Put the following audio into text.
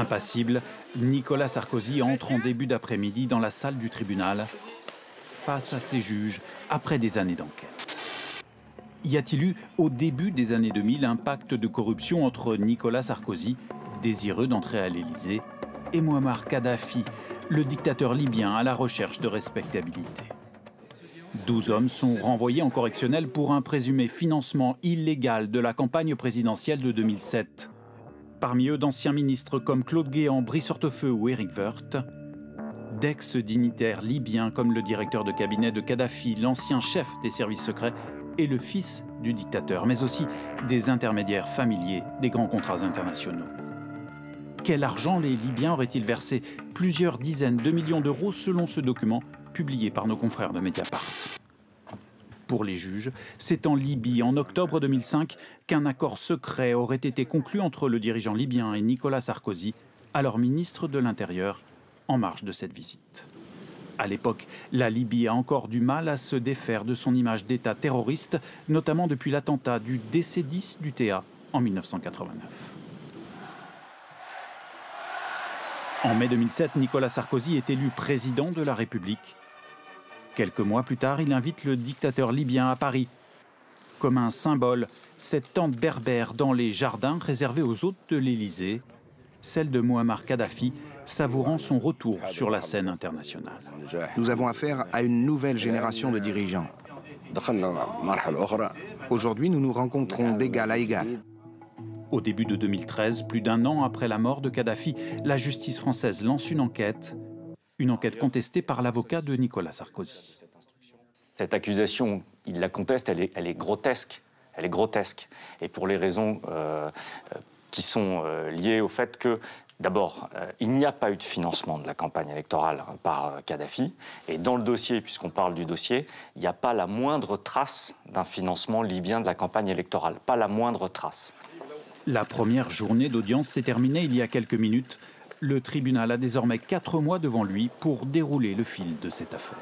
Impassible, Nicolas Sarkozy entre en début d'après-midi dans la salle du tribunal face à ses juges après des années d'enquête. Y a-t-il eu, au début des années 2000, un pacte de corruption entre Nicolas Sarkozy, désireux d'entrer à l'Élysée, et Mouammar Kadhafi, le dictateur libyen à la recherche de respectabilité? 12 hommes sont renvoyés en correctionnel pour un présumé financement illégal de la campagne présidentielle de 2007. Parmi eux, d'anciens ministres comme Claude Guéant, Brice Hortefeux ou Éric Woerth, d'ex-dignitaires libyens comme le directeur de cabinet de Kadhafi, l'ancien chef des services secrets et le fils du dictateur, mais aussi des intermédiaires familiers des grands contrats internationaux. Quel argent les Libyens auraient-ils versé? Plusieurs dizaines de millions d'euros selon ce document publié par nos confrères de Mediapart. Pour les juges, c'est en Libye, en octobre 2005, qu'un accord secret aurait été conclu entre le dirigeant libyen et Nicolas Sarkozy, alors ministre de l'Intérieur, en marge de cette visite. À l'époque, la Libye a encore du mal à se défaire de son image d'État terroriste, notamment depuis l'attentat du DC-10 d'UTA en 1989. En mai 2007, Nicolas Sarkozy est élu président de la République. Quelques mois plus tard, il invite le dictateur libyen à Paris. Comme un symbole, cette tente berbère dans les jardins réservés aux hôtes de l'Élysée, celle de Mouammar Kadhafi, savourant son retour sur la scène internationale. Nous avons affaire à une nouvelle génération de dirigeants. Aujourd'hui, nous nous rencontrons d'égal à égal. Au début de 2013, plus d'un an après la mort de Kadhafi, la justice française lance une enquête contestée par l'avocat de Nicolas Sarkozy. Cette accusation, il la conteste, elle est grotesque. Elle est grotesque. Et pour les raisons qui sont liées au fait que, d'abord, il n'y a pas eu de financement de la campagne électorale par Kadhafi. Et dans le dossier, puisqu'on parle du dossier, il n'y a pas la moindre trace d'un financement libyen de la campagne électorale. Pas la moindre trace. La première journée d'audience s'est terminée il y a quelques minutes. Le tribunal a désormais 4 mois devant lui pour dérouler le fil de cette affaire.